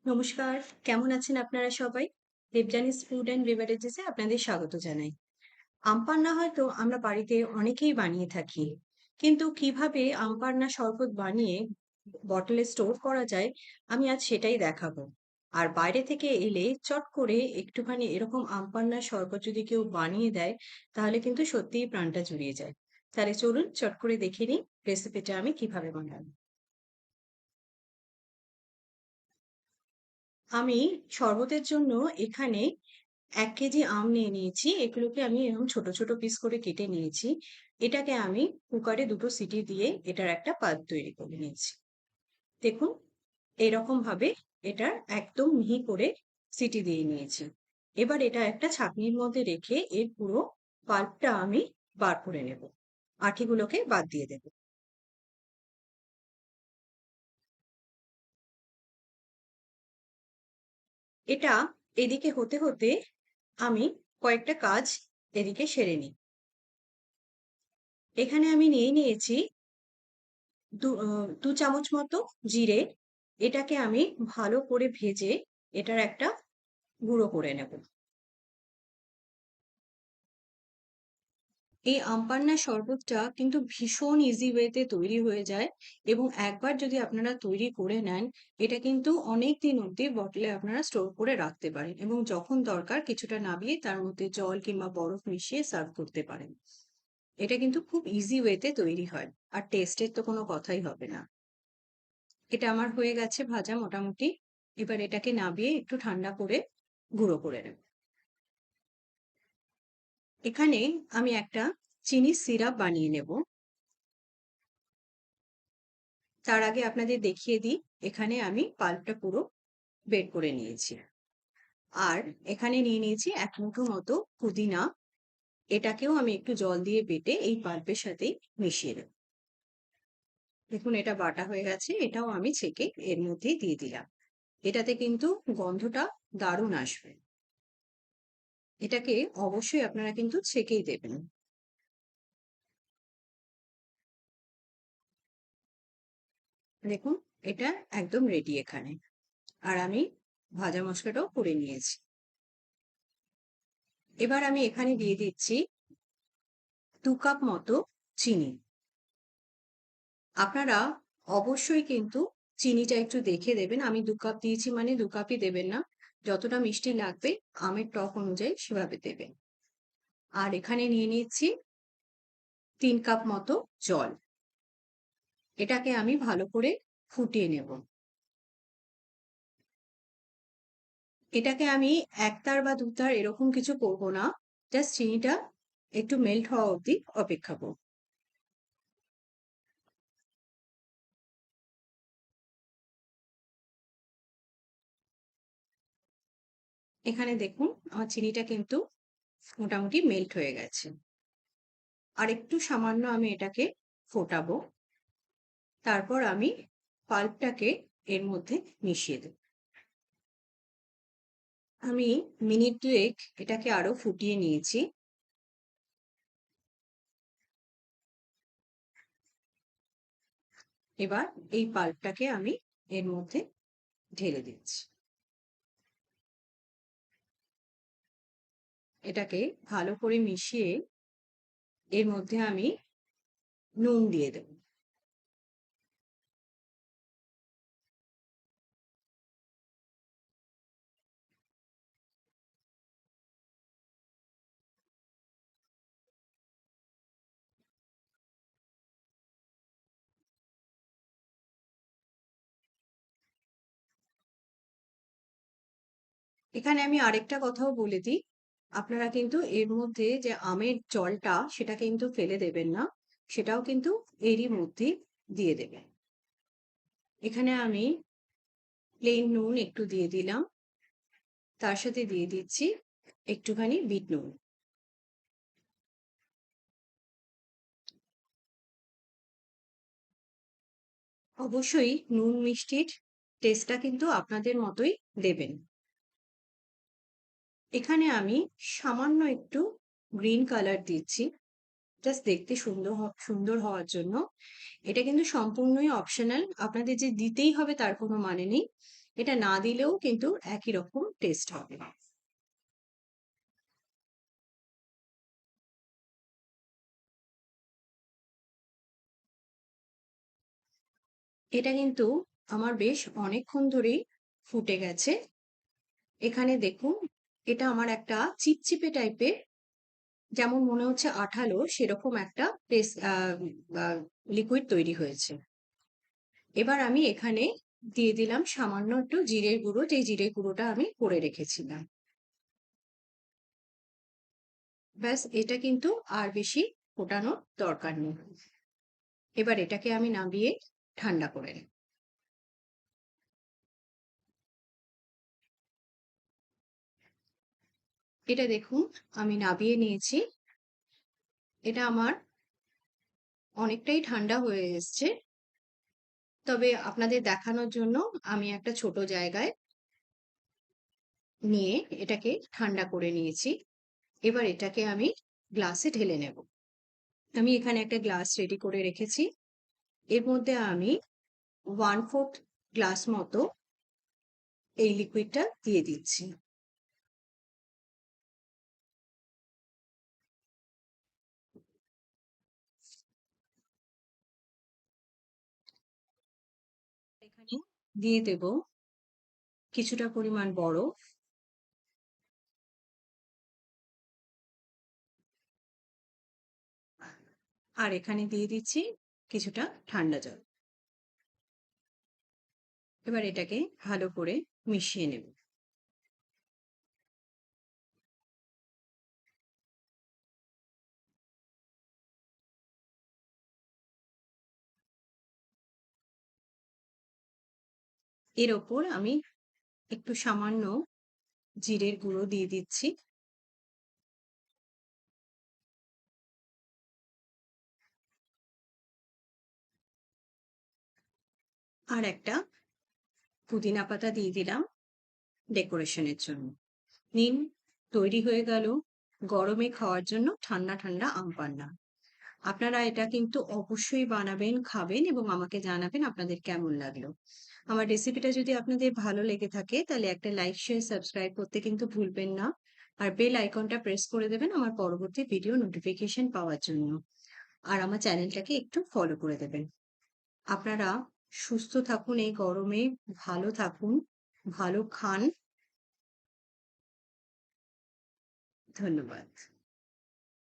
নমস্কার, কেমন আছেন আপনারা সবাই? দেবযানীস ফুড অ্যান্ড বেভারেজেস এ আপনাদের স্বাগত জানাই। আম পান্না হয়তো আমরা বাড়িতে অনেকেই বানিয়ে থাকি। কিন্তু কিভাবে আম পান্না শরবত বানিয়ে বটলে স্টোর করা যায়, আমি আজ সেটাই দেখাবো। আর বাইরে থেকে এলে চট করে একটুখানি এরকম আম পান্নার শরবত যদি কেউ বানিয়ে দেয়, তাহলে কিন্তু সত্যিই প্রাণটা জুড়িয়ে যায়। তাহলে চলুন চট করে দেখে নিই রেসিপিটা আমি কিভাবে বানাবো। আমি শরবতের জন্য এখানে ১ কেজি আম নিয়ে নিয়েছি। এগুলোকে আমি এরকম ছোট, ছোট পিস করে কেটে নিয়েছি। এটাকে আমি কুকারে ২ টো সিটি দিয়ে এটার একটা পাল্প তৈরি করে নিয়েছি। দেখুন এরকমভাবে এটার একদম মিহি করে সিটি দিয়ে নিয়েছি। এবার এটা একটা ছাঁকনির মধ্যে রেখে এর পুরো পাল্পটা আমি বার করে নেব। আঠিগুলোকে বাদ দিয়ে দেব। এটা এদিকে হতে, হতে আমি কয়েকটা কাজ এদিকে সেরে নিই। এখানে আমি নিয়ে নিয়েছি ২ চামচ মতো জিরে। এটাকে আমি ভালো করে ভেজে এটার একটা গুঁড়ো করে নেব। এই আম পান্নার শরবতটা কিন্তু ভীষণ ইজি ওয়েতে তৈরি হয়ে যায় এবং একবার যদি আপনারা তৈরি করে নেন, এটা কিন্তু অনেকদিন অবধি বটলে আপনারা স্টোর করে রাখতে পারেন এবং যখন দরকার কিছুটা নামিয়ে তার মধ্যে জল কিংবা বরফ মিশিয়ে সার্ভ করতে পারেন। এটা কিন্তু খুব ইজি ওয়েতে তৈরি হয়। আর টেস্টের তো কোনো কথাই হবে না। এটা আমার হয়ে গেছে ভাজা মোটামুটি। এবার এটাকে নামিয়ে একটু ঠান্ডা করে গুঁড়ো করে নেব। এখানে আমি একটা চিনির সিরাপ বানিয়ে নেব। তার আগে আপনাদের দেখিয়ে দিই, এখানে আমি পাল্পটা পুরো বের করে নিয়েছি। আর এখানে নিয়ে নিয়েছি ১ মুঠো মতো পুদিনা। এটাকেও আমি একটু জল দিয়ে বেটে এই পাল্পের সাথেই মিশিয়ে দেব। দেখুন এটা বাটা হয়ে গেছে। এটাও আমি ছেঁকে এর মধ্যেই দিয়ে দিলাম। এটাতে কিন্তু গন্ধটা দারুণ আসবে। এটাকে অবশ্যই আপনারা কিন্তু ছেঁকেই দেবেন। দেখুন এটা একদম রেডি এখানে। আর আমি ভাজা মশলাটাও করে নিয়েছি। এবার আমি এখানে দিয়ে দিচ্ছি ২ কাপ মতো চিনি। আপনারা অবশ্যই কিন্তু চিনিটা একটু দেখে দেবেন। আমি ২ কাপ দিয়েছি মানে ২ কাপই দেবেন না। যতটা মিষ্টি লাগবে আমের টক অনুযায়ী সেভাবে দেবেন। আর এখানে নিয়ে নিচ্ছি ৩ কাপ মতো জল। এটাকে আমি ভালো করে ফুটিয়ে নেব। এটাকে আমি ১ তার বা ২ তার এরকম কিছু করব না। জাস্ট চিনিটা একটু মেল্ট হওয়া অবধি অপেক্ষা করব। এখানে দেখুন আমার চিনিটা কিন্তু মোটামুটি মেল্ট হয়ে গেছে। আর একটু সামান্য আমি এটাকে ফোটাবো। তারপর আমি পাল্পটাকে এর মধ্যে মিশিয়ে দেব। আমি মিনিট ২ এটাকে আরো ফুটিয়ে নিয়েছি। এবার এই পাল্পটাকে আমি এর মধ্যে ঢেলে দিচ্ছি। এটাকে ভালো করে মিশিয়ে এর মধ্যে আমি নুন দিয়ে দেব। এখানে আমি আরেকটা কথাও বলে দিই। আপনারা কিন্তু এর মধ্যে যে আমের জলটা সেটা কিন্তু ফেলে দেবেন না। সেটাও কিন্তু এরই মধ্যে দিয়ে দেবেন। এখানে আমি প্লেন নুন একটু দিয়ে দিলাম। তার সাথে দিয়ে দিচ্ছি একটুখানি বিট নুন। অবশ্যই নুন মিষ্টির টেস্টটা কিন্তু আপনাদের মতোই দেবেন। এখানে আমি সামান্য একটু গ্রিন কালার দিচ্ছি। জাস্ট দেখতে সুন্দর হওয়ার জন্য। এটা কিন্তু সম্পূর্ণই অপশনাল। আপনাদের যে দিতেই হবে তার কোনো মানে নেই। এটা না দিলেও কিন্তু একই রকম টেস্ট হবে। এটা কিন্তু আমার বেশ অনেকক্ষণ ধরেই ফুটে গেছে। এখানে দেখুন, এটা আমার একটা চিপচিপে টাইপের, যেমন মনে হচ্ছে আঠালো, সেরকম একটা লিকুইড তৈরি হয়েছে। এবার আমি এখানে দিয়ে দিলাম সামান্য একটু জিরের গুঁড়ো, যে জিরের গুঁড়োটা আমি করে রেখেছিলাম। ব্যাস, এটা কিন্তু আর বেশি ফোটানোর দরকার নেই। এবার এটাকে আমি নামিয়ে ঠান্ডা করে নেব। এটা দেখুন, আমি নামিয়ে নিয়েছি। এটা আমার অনেকটাই ঠান্ডা হয়ে এসছে। তবে আপনাদের দেখানোর জন্য আমি একটা ছোট জায়গায় নিয়ে এটাকে ঠান্ডা করে নিয়েছি। এবার এটাকে আমি গ্লাসে ঢেলে নেব। আমি এখানে একটা গ্লাস রেডি করে রেখেছি। এর মধ্যে আমি 1/4 গ্লাস মতো এই লিকুইডটা দিয়ে দিচ্ছি। এখানে দিয়ে দেব কিছুটা পরিমাণ বরফ, আর এখানে দিয়ে দিচ্ছি কিছুটা ঠান্ডা জল। এবার এটাকে ভালো করে মিশিয়ে নেব। এর ওপর আমি একটু সামান্য জিরের গুঁড়ো দিয়ে দিচ্ছি, আর একটা পুদিনা পাতা দিয়ে দিলাম ডেকোরেশনের জন্য। নিন, তৈরি হয়ে গেল গরমে খাওয়ার জন্য ঠান্ডা ঠান্ডা আম পান্না। আপনারা এটা কিন্তু অবশ্যই বানাবেন, খাবেন এবং আমাকে জানাবেন আপনাদের কেমন লাগলো। আমার রেসিপিটা যদি আপনাদের ভালো লেগে থাকে তাহলে একটা লাইক, শেয়ার, সাবস্ক্রাইব করতে কিন্তু ভুলবেন না। আর বেল আইকনটা প্রেস করে দেবেন আমার পরবর্তী ভিডিও নোটিফিকেশন পাওয়ার জন্য। আর আমার চ্যানেলটাকে একটু ফলো করে দেবেন। আপনারা সুস্থ থাকুন এই গরমে, ভালো থাকুন, ভালো খান। ধন্যবাদ।